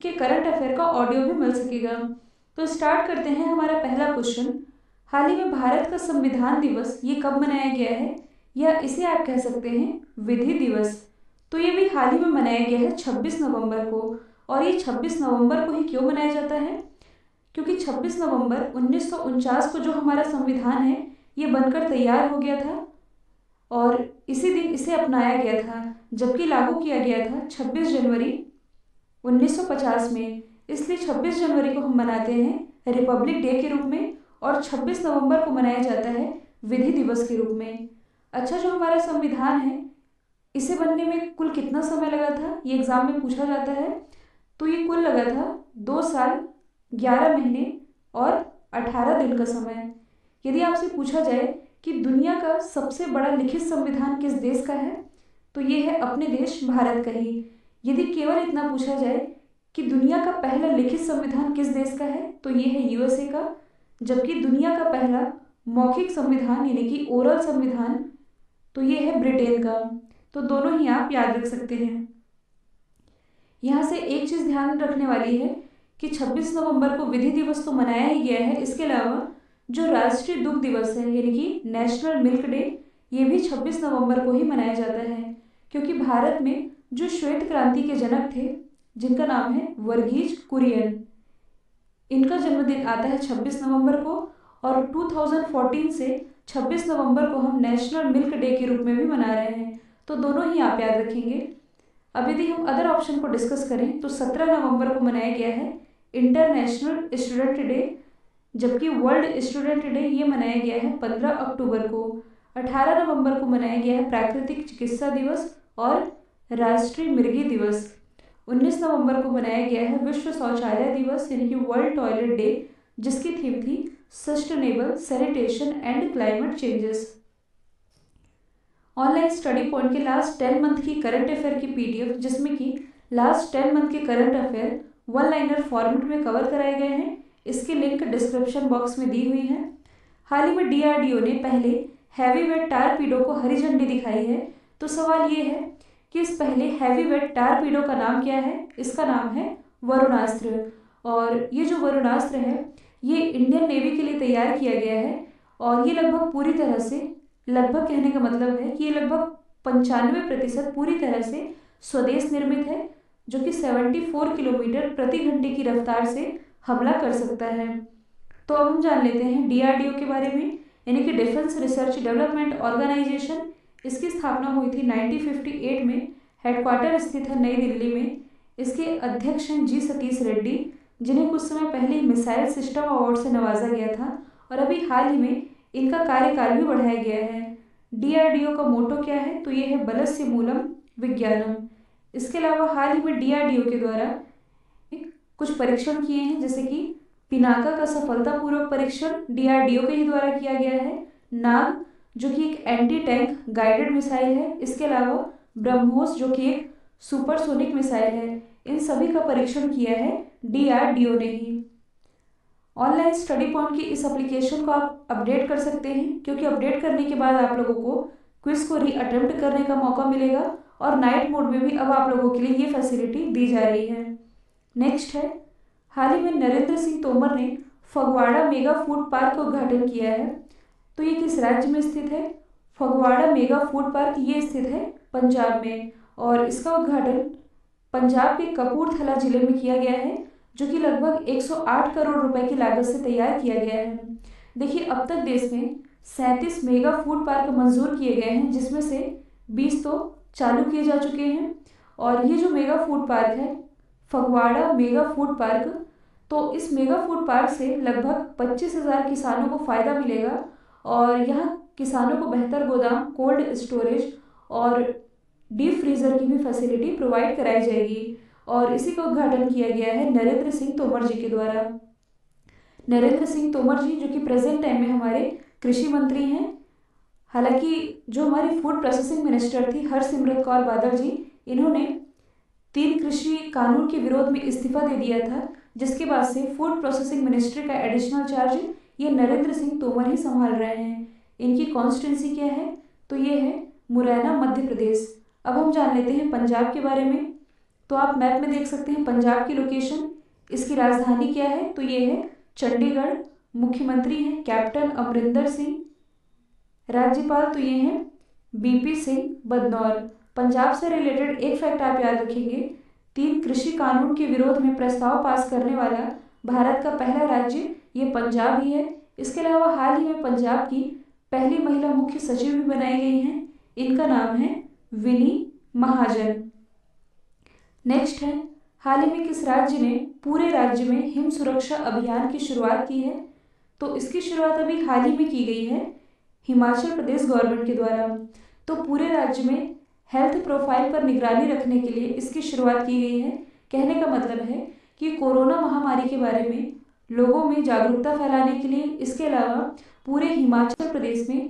के current affair का audio भी मिल सकेगा। तो स्टार्ट करते हैं हमारा पहला क्वेश्चन। हाल ही में भारत का संविधान दिवस ये कब मनाया गया है, या इसे आप कह सकते हैं विधि दिवस। तो ये भी हाल ही में मनाया गया है 26 नवंबर को। और ये 26 नवंबर को ही क्यों मनाया जाता है, क्योंकि 26 नवंबर 1949 को जो हमारा संविधान है ये बनकर तैयार हो गया था और इसी दिन इसे अपनाया गया था, जबकि लागू किया गया था 26 जनवरी 1950 में। इसलिए 26 जनवरी को हम मनाते हैं रिपब्लिक डे के रूप में, और 26 नवंबर को मनाया जाता है विधि दिवस के रूप में। अच्छा, जो हमारा संविधान है इसे बनने में कुल कितना समय लगा था, ये एग्जाम में पूछा जाता है। तो ये कुल लगा था 2 साल 11 महीने और 18 दिन का समय। यदि आपसे पूछा जाए कि दुनिया का सबसे बड़ा लिखित संविधान किस देश का है, तो ये है अपने देश भारत का ही। यदि केवल इतना पूछा जाए कि दुनिया का पहला लिखित संविधान किस देश का है, तो ये है यूएसए का। जबकि दुनिया का पहला मौखिक संविधान यानी कि ओरल संविधान, तो ये है ब्रिटेन का। तो दोनों ही आप याद रख सकते हैं। यहाँ से एक चीज़ ध्यान रखने वाली है कि 26 नवंबर को विधि दिवस तो मनाया ही गया है, इसके अलावा जो राष्ट्रीय दुग्ध दिवस है यानी कि नेशनल मिल्क डे, ये भी 26 नवंबर को ही मनाया जाता है। क्योंकि भारत में जो श्वेत क्रांति के जनक थे, जिनका नाम है वर्गीज कुरियन, इनका जन्मदिन आता है 26 नवंबर को। और 2014 से 26 नवंबर को हम नेशनल मिल्क डे के रूप में भी मना रहे हैं। तो दोनों ही आप याद रखेंगे। अब यदि हम अदर ऑप्शन को डिस्कस करें तो 17 नवंबर को मनाया गया है इंटरनेशनल स्टूडेंट डे, जबकि वर्ल्ड स्टूडेंट डे ये मनाया गया है 15 अक्टूबर को। 18 नवंबर को मनाया गया है प्राकृतिक चिकित्सा दिवस और राष्ट्रीय मृगी दिवस। 19 नवंबर को मनाया गया है विश्व शौचालय दिवस यानी कि वर्ल्ड टॉयलेट डे, जिसकी थीम थी sustainable sanitation and climate changes. Online study point के लास्ट 10 मंथ की करंट अफेयर की पीडीएफ, जिसमें कि लास्ट 10 मंथ के current affair one liner format में कवर कराए गए हैं, इसकी लिंक डिस्क्रिप्शन बॉक्स में दी हुई है। हाल ही में डीआरडीओ ने पहले हैवी वेट टारपीडो को हरी झंडी दिखाई है। तो सवाल ये है कि इस पहले हैवी वेट टारपीडो का नाम क्या है। इसका नाम है वरुणास्त्र। और ये जो वरुणास्त्र है ये इंडियन नेवी के लिए तैयार किया गया है, और ये लगभग पूरी तरह से, लगभग कहने का मतलब है कि ये लगभग 95% पूरी तरह से स्वदेश निर्मित है, जो कि 74 किलोमीटर प्रति घंटे की रफ्तार से हमला कर सकता है। तो अब हम जान लेते हैं डीआरडीओ के बारे में, यानी कि डिफेंस रिसर्च डेवलपमेंट ऑर्गेनाइजेशन। इसकी स्थापना हुई थी 1958 में, हेडक्वार्टर स्थित है नई दिल्ली में। इसके अध्यक्ष हैं जी सतीश रेड्डी, जिन्हें कुछ समय पहले मिसाइल सिस्टम अवार्ड से नवाजा गया था, और अभी हाल ही में इनका कार्यकाल भी बढ़ाया गया है। डीआरडीओ का मोटो क्या है, तो ये है बलस्य मूलम विज्ञानम। इसके अलावा हाल ही में डीआरडीओ के द्वारा कुछ परीक्षण किए हैं, जैसे कि पिनाका का सफलतापूर्वक परीक्षण डीआरडीओ के ही द्वारा किया गया है। नाग, जो कि एक एंटी टैंक गाइडेड मिसाइल है। इसके अलावा ब्रह्मोस, जो कि एक सुपरसोनिक मिसाइल है। इन सभी का परीक्षण किया है डीआरडीओ ने ही। ऑनलाइन स्टडी पॉइंट की इस एप्लीकेशन को आप अपडेट कर सकते हैं, क्योंकि अपडेट करने के बाद आप लोगों को क्विज को री अटेम्प्ट करने का मौका मिलेगा, और नाइट मोड में भी अब आप लोगों के लिए ये फैसिलिटी दी जा रही है। नेक्स्ट है, हाल ही में नरेंद्र सिंह तोमर ने फगवाड़ा मेगा फूड पार्क का उद्घाटन किया है। तो ये किस राज्य में स्थित है। फगवाड़ा मेगा फूड पार्क ये स्थित है पंजाब में, और इसका उद्घाटन पंजाब के कपूरथला जिले में किया गया है, जो कि लगभग 108 करोड़ रुपए की लागत से तैयार किया गया है। देखिए, अब तक देश में 37 मेगा फूड पार्क मंजूर किए गए हैं, जिसमें से 20 तो चालू किए जा चुके हैं। और ये जो मेगा फूड पार्क है, फगवाड़ा मेगा फूड पार्क, तो इस मेगा फूड पार्क से लगभग 25,000 किसानों को फायदा मिलेगा, और यहाँ किसानों को बेहतर गोदाम, कोल्ड स्टोरेज और डीप फ्रीजर की भी फैसिलिटी प्रोवाइड कराई जाएगी। और इसी का उद्घाटन किया गया है नरेंद्र सिंह तोमर जी के द्वारा। नरेंद्र सिंह तोमर जी, जो कि प्रेजेंट टाइम में हमारे कृषि मंत्री हैं। हालांकि जो हमारी फूड प्रोसेसिंग मिनिस्टर थी हरसिमरत कौर बादल जी, इन्होंने 3 कृषि कानून के विरोध में इस्तीफा दे दिया था, जिसके बाद से फूड प्रोसेसिंग मिनिस्ट्री का एडिशनल चार्ज ये नरेंद्र सिंह तोमर ही संभाल रहे हैं। इनकी कॉन्स्टिट्यूंसी क्या है, तो ये है मुरैना, मध्य प्रदेश। अब हम जान लेते हैं पंजाब के बारे में। तो आप मैप में देख सकते हैं पंजाब की लोकेशन। इसकी राजधानी क्या है, तो ये है चंडीगढ़। मुख्यमंत्री हैं कैप्टन अमरिंदर सिंह। राज्यपाल तो ये हैं बीपी सिंह बदनौर। पंजाब से रिलेटेड एक फैक्ट आप याद रखेंगे, 3 कृषि कानून के विरोध में प्रस्ताव पास करने वाला भारत का पहला राज्य ये पंजाब ही है। इसके अलावा हाल ही में पंजाब की पहली महिला मुख्य सचिव भी बनाई गई हैं। इनका नाम है विनी महाजन। नेक्स्ट है, हाल ही में किस राज्य ने पूरे राज्य में हिम सुरक्षा अभियान की शुरुआत की है, तो इसकी शुरुआत अभी हाल ही में की गई है हिमाचल प्रदेश गवर्नमेंट के द्वारा। तो पूरे राज्य में हेल्थ प्रोफाइल पर निगरानी रखने के लिए इसकी शुरुआत की गई है। कहने का मतलब है कि कोरोना महामारी के बारे में लोगों में जागरूकता फैलाने के लिए, इसके अलावा पूरे हिमाचल प्रदेश में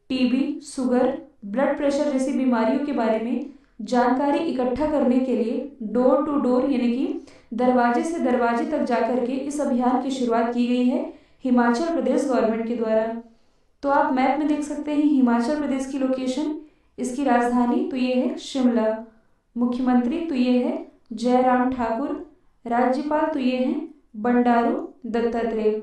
टीबी, शुगर, ब्लड प्रेशर जैसी बीमारियों के बारे में जानकारी इकट्ठा करने के लिए डोर टू डोर यानी कि दरवाजे से दरवाजे तक जाकर के इस अभियान की शुरुआत की गई है हिमाचल प्रदेश गवर्नमेंट के द्वारा। तो आप मैप में देख सकते हैं हिमाचल प्रदेश की लोकेशन। इसकी राजधानी तो ये है शिमला। मुख्यमंत्री तो ये है जयराम ठाकुर। राज्यपाल तो ये हैं बंडारू दत्तात्रेय।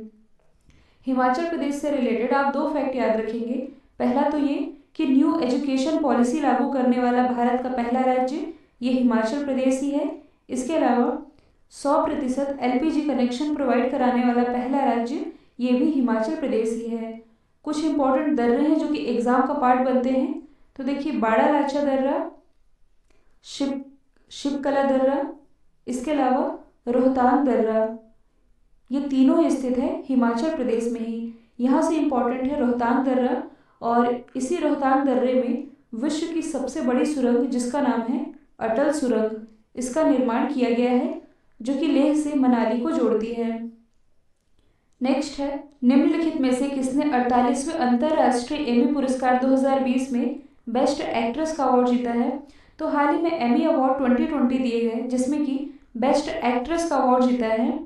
हिमाचल प्रदेश से रिलेटेड आप 2 फैक्ट याद रखेंगे। पहला तो ये कि न्यू एजुकेशन पॉलिसी लागू करने वाला भारत का पहला राज्य ये हिमाचल प्रदेश ही है। इसके अलावा 100% एलपीजी कनेक्शन प्रोवाइड कराने वाला पहला राज्य ये भी हिमाचल प्रदेश ही है। कुछ इंपॉर्टेंट दर्रे हैं जो कि एग्जाम का पार्ट बनते हैं, तो देखिए बाड़ा लाचा दर्रा, शिवकला दर्रा, इसके अलावा रोहतांग दर्रा, ये तीनों स्थित है हिमाचल प्रदेश में ही। यहाँ से इम्पॉर्टेंट है रोहतांग दर्रा, और इसी रोहतांग दर्रे में विश्व की सबसे बड़ी सुरंग जिसका नाम है अटल सुरंग, इसका निर्माण किया गया है जो कि लेह से मनाली को जोड़ती है। नेक्स्ट है, निम्नलिखित में से किसने 48वें अंतर्राष्ट्रीय एमी पुरस्कार 2020 में बेस्ट एक्ट्रेस का अवार्ड जीता है, तो हाल ही में एमी अवार्ड 2020 दिए गए जिसमें कि बेस्ट एक्ट्रेस का अवार्ड जीता है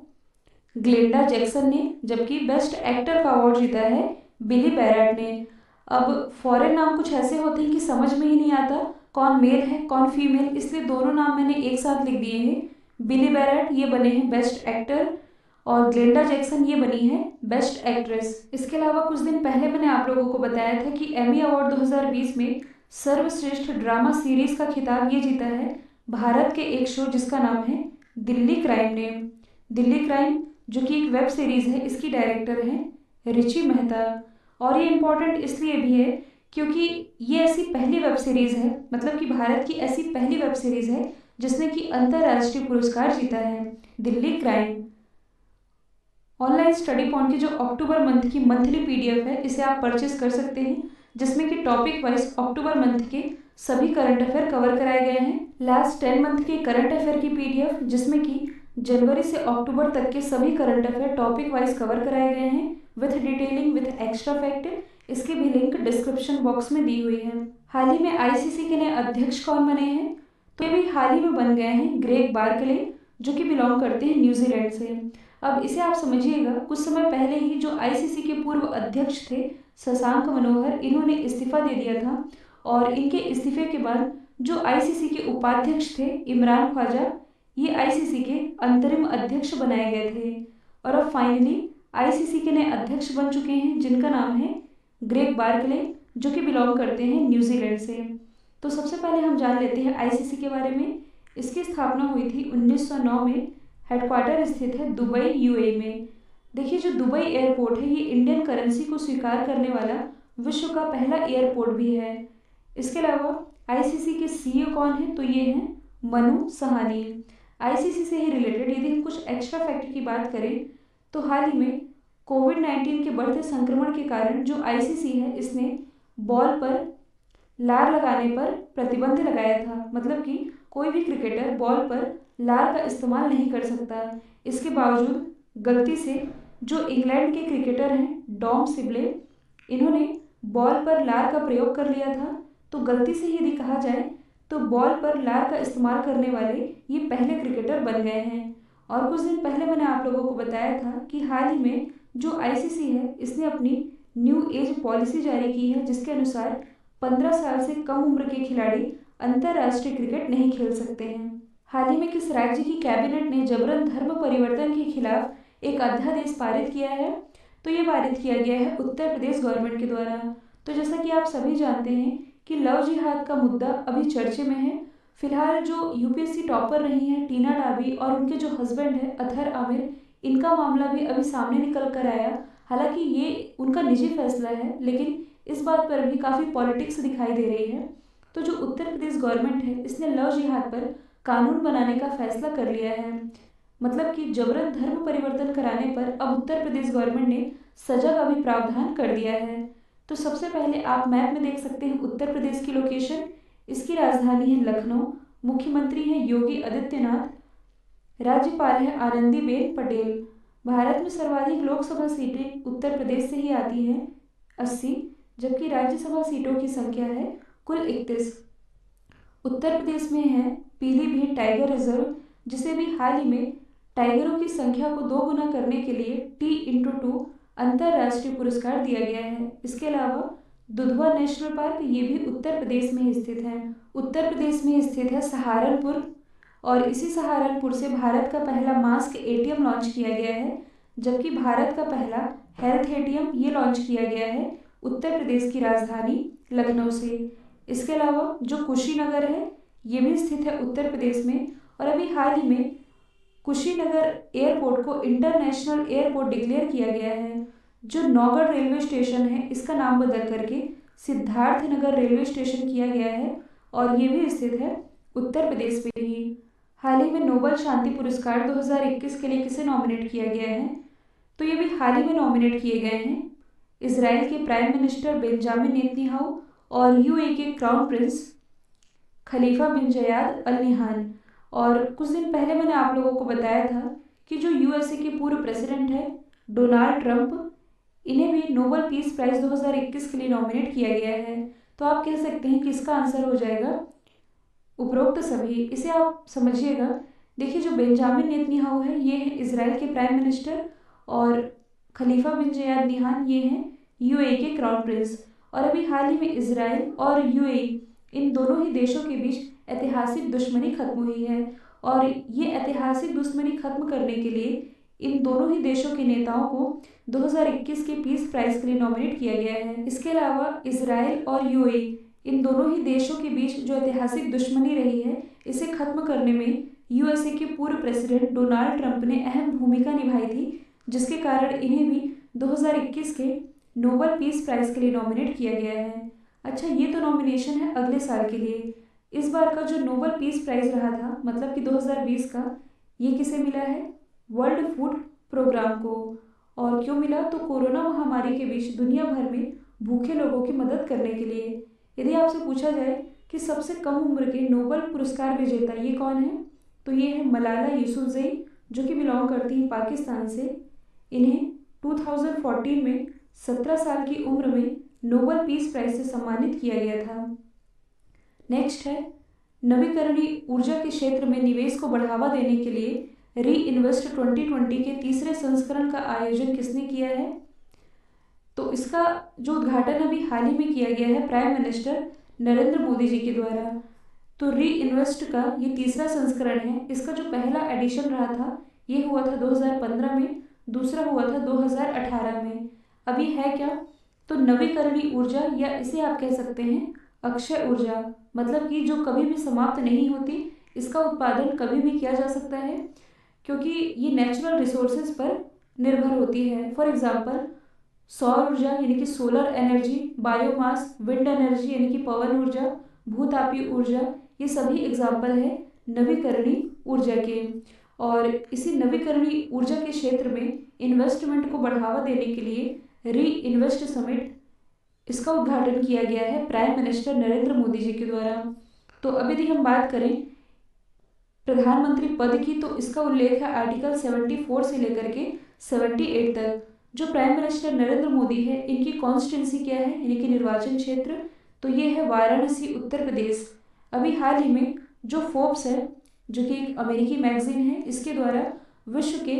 ग्लेंडा जैक्सन ने, जबकि बेस्ट एक्टर का अवार्ड जीता है बिली बैरट ने। अब फॉरेन नाम कुछ ऐसे होते हैं कि समझ में ही नहीं आता कौन मेल है कौन फीमेल, इसलिए दोनों नाम मैंने एक साथ लिख दिए हैं। बिली बैरट ये बने हैं बेस्ट एक्टर और ग्लेंडा जैक्सन ये बनी है बेस्ट एक्ट्रेस। इसके अलावा कुछ दिन पहले मैंने आप लोगों को बताया था कि एमी अवार्ड 2020 में सर्वश्रेष्ठ ड्रामा सीरीज का खिताब ये जीता है भारत के एक शो जिसका नाम है दिल्ली क्राइम ने। दिल्ली क्राइम जो कि एक वेब सीरीज है, इसकी डायरेक्टर हैं रिची मेहता, और ये इम्पोर्टेंट इसलिए भी है क्योंकि ये ऐसी पहली वेब सीरीज है, मतलब कि भारत की ऐसी पहली वेब सीरीज है जिसने कि अंतर्राष्ट्रीय पुरस्कार जीता है Delhi crime. Online study point की जो अक्टूबर मंथ की मंथली पीडीएफ है इसे आप परचेज कर सकते हैं, जिसमें कि टॉपिक वाइज अक्टूबर मंथ के सभी करंट अफेयर कवर कराए गए हैं। लास्ट 10 मंथ के करंट अफेयर की पीडीएफ जिसमें कि जनवरी से अक्टूबर तक के सभी current affair topic wise cover कराए गए हैं with detailing with extra fact, इसकी भी लिंक डिस्क्रिप्शन बॉक्स में दी हुई है। हाल ही में आईसीसी के नए अध्यक्ष कौन बने हैं, तो ये भी हाल ही में बन गए हैं ग्रेग बार्कले जो कि बिलोंग करते हैं न्यूजीलैंड से। अब इसे आप समझिएगा, कुछ समय पहले ही जो आईसीसी के पूर्व अध्यक्ष थे शशांक मनोहर, इन्होंने इस्तीफा दे दिया था और इनके इस्तीफे के बाद जो आईसीसी के उपाध्यक्ष थे इमरान ख्वाजा, ये आईसीसी के अंतरिम अध्यक्ष बनाए गए थे और अब फाइनली आईसीसी के नए अध्यक्ष बन चुके हैं जिनका नाम है ग्रेग बार्कले जो कि बिलोंग करते हैं न्यूजीलैंड से। तो सबसे पहले हम जान लेते हैं आईसीसी के बारे में। इसकी स्थापना हुई थी 1909 में, हेडक्वार्टर स्थित है दुबई यूएई में। देखिए जो दुबई एयरपोर्ट है ये इंडियन करेंसी को स्वीकार करने वाला विश्व का पहला एयरपोर्ट भी है। इसके अलावा आईसीसी के सीईओ कौन है, तो ये हैं मनु सहानी। आईसीसी से ही रिलेटेड यदि हम कुछ एक्स्ट्रा फैक्ट की बात करें तो हाल ही में कोविड-19 के बढ़ते संक्रमण के कारण जो आईसीसी है इसने बॉल पर लार लगाने पर प्रतिबंध लगाया था, मतलब कि कोई भी क्रिकेटर बॉल पर लार का इस्तेमाल नहीं कर सकता। इसके बावजूद गलती से जो इंग्लैंड के क्रिकेटर हैं डॉम सिबले, इन्होंने बॉल पर लार का प्रयोग कर लिया था। तो गलती से यदि कहा जाए तो बॉल पर लार का इस्तेमाल करने वाले ये पहले क्रिकेटर बन गए हैं। और कुछ दिन पहले मैंने आप लोगों को बताया था कि हाल ही में जो आईसीसी है इसने अपनी न्यू एज पॉलिसी जारी की है जिसके अनुसार 15 साल से कम उम्र के खिलाड़ी अंतर्राष्ट्रीय क्रिकेट नहीं खेल सकते हैं। हाल ही में किस राज्य की कैबिनेट ने जबरन धर्म परिवर्तन के खिलाफ एक अध्यादेश पारित किया है? तो ये पारित किया गया है उत्तर प्रदेश गवर्नमेंट के द्वारा। तो जैसा कि आप सभी जानते हैं कि लव जिहाद का मुद्दा अभी चर्चे में है। फिलहाल जो यूपीएससी टॉपर रही हैं टीना डाबी और उनके जो हस्बैंड है अतहर आमिर, इनका मामला भी अभी सामने निकल कर आया। हालांकि ये उनका निजी फैसला है, लेकिन इस बात पर भी काफ़ी पॉलिटिक्स दिखाई दे रही है। तो जो उत्तर प्रदेश गवर्नमेंट है इसने लव जिहाद पर कानून बनाने का फैसला कर लिया है। मतलब कि जबरन धर्म परिवर्तन कराने पर अब उत्तर प्रदेश गवर्नमेंट ने सजा का भी प्रावधान कर दिया है। तो सबसे पहले आप मैप में देख सकते हैं उत्तर प्रदेश की लोकेशन। इसकी राजधानी है लखनऊ, मुख्यमंत्री है योगी आदित्यनाथ, राज्यपाल है आनंदीबेन पटेल। भारत में सर्वाधिक लोकसभा सीटें उत्तर प्रदेश से ही आती हैं 80, जबकि राज्यसभा सीटों की संख्या है कुल 31। उत्तर प्रदेश में है पीलीभीत टाइगर रिजर्व, जिसे भी हाल ही में टाइगरों की संख्या को 2 गुना करने के लिए T/2 अंतर्राष्ट्रीय पुरस्कार दिया गया है। इसके अलावा दुधवा नेशनल पार्क ये भी उत्तर प्रदेश में ही स्थित है। उत्तर प्रदेश में स्थित है सहारनपुर, और इसी सहारनपुर से भारत का पहला मास्क एटीएम लॉन्च किया गया है, जबकि भारत का पहला हेल्थ एटीएम ये लॉन्च किया गया है उत्तर प्रदेश की राजधानी लखनऊ से। इसके अलावा जो कुशीनगर है ये भी स्थित है उत्तर प्रदेश में, और अभी हाल ही में कुशीनगर एयरपोर्ट को इंटरनेशनल एयरपोर्ट डिक्लेयर किया गया है। जो नौगढ़ रेलवे स्टेशन है इसका नाम बदल करके सिद्धार्थनगर रेलवे स्टेशन किया गया है, और ये भी स्थित है उत्तर प्रदेश में ही। हाल ही में नोबेल शांति पुरस्कार 2021 के लिए किसे नॉमिनेट किया गया है? तो ये भी हाल ही में नॉमिनेट किए गए हैं इसराइल के प्राइम मिनिस्टर बेंजामिन नेतन्याहू और यूएई के क्राउन प्रिंस खलीफा बिन जयाद अल नह्यान। और कुछ दिन पहले मैंने आप लोगों को बताया था कि जो यूएसए के पूर्व प्रेसिडेंट है डोनाल्ड ट्रंप, इन्हें भी नोबेल पीस प्राइज 2021 के लिए नॉमिनेट किया गया है। तो आप कह सकते हैं कि इसका आंसर हो जाएगा उपरोक्त सभी। इसे आप समझिएगा। देखिए जो बेंजामिन नेतन्याहू है ये है इसराइल के प्राइम मिनिस्टर, और खलीफा बिन जयाद नह्यान ये हैं यूएई के क्राउन प्रिंस। और अभी हाल ही में इसराइल और यूएई इन दोनों ही देशों के बीच ऐतिहासिक दुश्मनी खत्म हुई है, और ये ऐतिहासिक दुश्मनी खत्म करने के लिए इन दोनों ही देशों के नेताओं को 2021 के पीस प्राइज के लिए नॉमिनेट किया गया है। इसके अलावा इसराइल और यूएई इन दोनों ही देशों के बीच जो ऐतिहासिक दुश्मनी रही है इसे खत्म करने में यूएसए के पूर्व प्रेसिडेंट डोनाल्ड ट्रंप ने अहम भूमिका निभाई थी, जिसके कारण इन्हें भी 2021 के नोबेल पीस प्राइज के लिए नॉमिनेट किया गया है। अच्छा, ये तो नॉमिनेशन है अगले साल के लिए। इस बार का जो नोबेल पीस प्राइज रहा था, मतलब कि 2020 का, ये किसे मिला है? वर्ल्ड फूड प्रोग्राम को। और क्यों मिला? तो कोरोना महामारी के बीच दुनिया भर में भूखे लोगों की मदद करने के लिए। यदि आपसे पूछा जाए कि सबसे कम उम्र के नोबेल पुरस्कार विजेता ये कौन है, तो ये है मलाला यूसुफजई, जो कि बिलोंग करती हैं पाकिस्तान से। इन्हें 2014 में 17 साल की उम्र में नोबेल पीस प्राइज से सम्मानित किया गया था। नेक्स्ट है नवीकरणीय ऊर्जा के क्षेत्र में निवेश को बढ़ावा देने के लिए री इन्वेस्ट 2020 के तीसरे संस्करण का आयोजन किसने किया है? तो इसका जो उद्घाटन अभी हाल ही में किया गया है प्राइम मिनिस्टर नरेंद्र मोदी जी के द्वारा। तो री इन्वेस्ट का ये तीसरा संस्करण है। इसका जो पहला एडिशन रहा था ये हुआ था 2015 में, दूसरा हुआ था 2018 में। अभी है क्या? तो नवीकरणीय ऊर्जा, या इसे आप कह सकते हैं अक्षय ऊर्जा, मतलब कि जो कभी भी समाप्त नहीं होती, इसका उत्पादन कभी भी किया जा सकता है, क्योंकि ये नेचुरल रिसोर्सेज पर निर्भर होती है। फॉर एग्जाम्पल सौर ऊर्जा यानी कि solar energy, biomass, wind energy यानी कि पवन ऊर्जा, भूतापीय ऊर्जा, ये सभी एग्जाम्पल है नवीकरणीय ऊर्जा के। और इसी नवीकरणीय ऊर्जा के क्षेत्र में इन्वेस्टमेंट को बढ़ावा देने के लिए री इन्वेस्ट समिट, इसका उद्घाटन किया गया है प्राइम मिनिस्टर नरेंद्र मोदी जी के द्वारा। तो अभी यदि हम बात करें प्रधानमंत्री पद की, तो इसका उल्लेख है आर्टिकल 74 से लेकर के 78 तक। जो प्राइम मिनिस्टर नरेंद्र मोदी है इनकी कॉन्स्टिट्यूंसी क्या है, यानी कि निर्वाचन क्षेत्र? तो ये है वाराणसी, उत्तर प्रदेश। अभी हाल ही में जो फोर्ब्स है, जो कि एक अमेरिकी मैगजीन है, इसके द्वारा विश्व के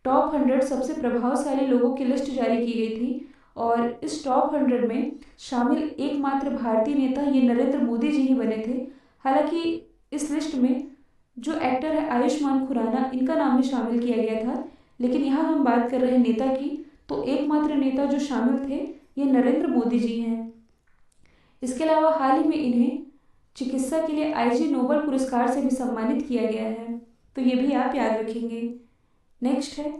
टॉप 100 सबसे प्रभावशाली लोगों की लिस्ट जारी की गई थी, और इस टॉप 100 में शामिल एकमात्र भारतीय नेता ये नरेंद्र मोदी जी ही बने थे। हालांकि इस लिस्ट में जो एक्टर है आयुष्मान खुराना, इनका नाम भी शामिल किया गया था। लेकिन यहाँ हम बात कर रहे हैं नेता की, तो एकमात्र नेता जो शामिल थे ये नरेंद्र मोदी जी हैं। इसके अलावा हाल ही में इन्हें चिकित्सा के लिए IG नोबेल पुरस्कार से भी सम्मानित किया गया है, तो ये भी आप याद रखेंगे। नेक्स्ट है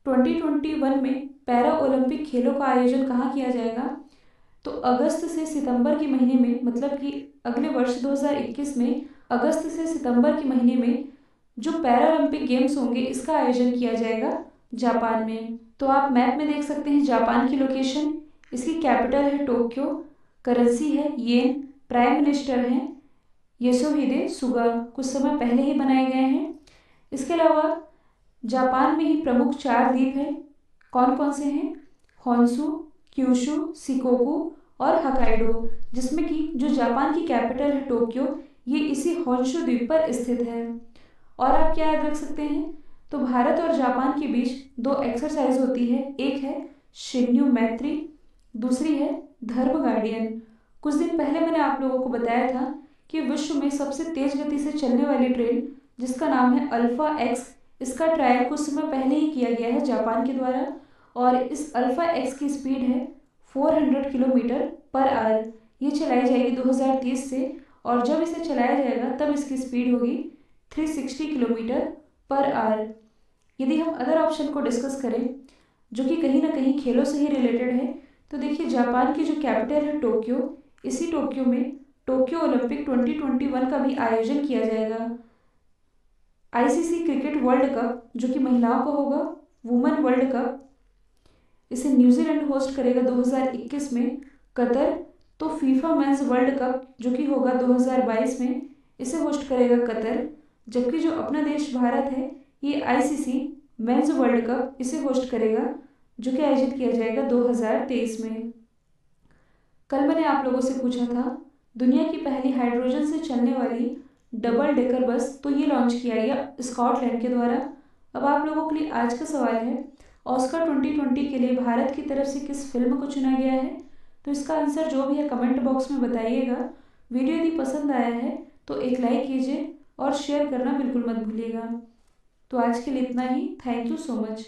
2021 में पैरा ओलंपिक खेलों का आयोजन कहाँ किया जाएगा? तो अगस्त से सितंबर के महीने में, मतलब कि अगले वर्ष 2021 में अगस्त से सितंबर के महीने में जो पैरा ओलंपिक गेम्स होंगे इसका आयोजन किया जाएगा जापान में। तो आप मैप में देख सकते हैं जापान की लोकेशन। इसकी कैपिटल है टोक्यो, करेंसी है येन, प्राइम मिनिस्टर हैं योशिहिदे सुगा, कुछ समय पहले ही बनाए गए हैं। इसके अलावा जापान में ही प्रमुख 4 द्वीप हैं। कौन कौन से हैं? होन्शु, क्यूशु, शिकोकू और हकाइडो, जिसमें कि जो जापान की कैपिटल है टोक्यो, ये इसी होन्शु द्वीप पर स्थित है। और आप क्या याद रख सकते हैं? तो भारत और जापान के बीच 2 एक्सरसाइज होती है, एक है शिन्यू मैत्री, दूसरी है धर्म गार्डियन। कुछ दिन पहले मैंने आप लोगों को बताया था कि विश्व में सबसे तेज गति से चलने वाली ट्रेन जिसका नाम है अल्फा एक्स, इसका ट्रायल कुछ समय पहले ही किया गया है जापान के द्वारा, और इस अल्फा एक्स की स्पीड है 400 किलोमीटर पर आवर। ये चलाई जाएगी 2030 से, और जब इसे चलाया जाएगा तब इसकी स्पीड होगी 360 किलोमीटर पर आवर। यदि हम अदर ऑप्शन को डिस्कस करें जो कि कहीं ना कहीं खेलों से ही रिलेटेड है, तो देखिए जापान की जो कैपिटल है टोक्यो, इसी टोक्यो में टोक्यो ओलंपिक 2021 का भी आयोजन किया जाएगा। ICC क्रिकेट वर्ल्ड कप जो कि महिलाओं का होगा, वुमेन वर्ल्ड कप, इसे न्यूजीलैंड होस्ट करेगा 2021 में। कतर तो फीफा मेंस वर्ल्ड कप जो कि होगा 2022 में, इसे होस्ट करेगा कतर। जबकि जो अपना देश भारत है, ये ICC मेंस वर्ल्ड कप इसे होस्ट करेगा, जो कि आयोजित किया जाएगा 2023 में। कल मैंने आप लोगों से पूछा था दुनिया की पहली हाइड्रोजन से चलने वाली डबल डेकर बस, तो ये लॉन्च किया गया स्कॉटलैंड के द्वारा। अब आप लोगों के लिए आज का सवाल है, ऑस्कर 2020 के लिए भारत की तरफ से किस फिल्म को चुना गया है? तो इसका आंसर जो भी है कमेंट बॉक्स में बताइएगा। वीडियो यदि पसंद आया है तो एक लाइक कीजिए और शेयर करना बिल्कुल मत भूलिएगा। तो आज के लिए इतना ही। Thank you so much.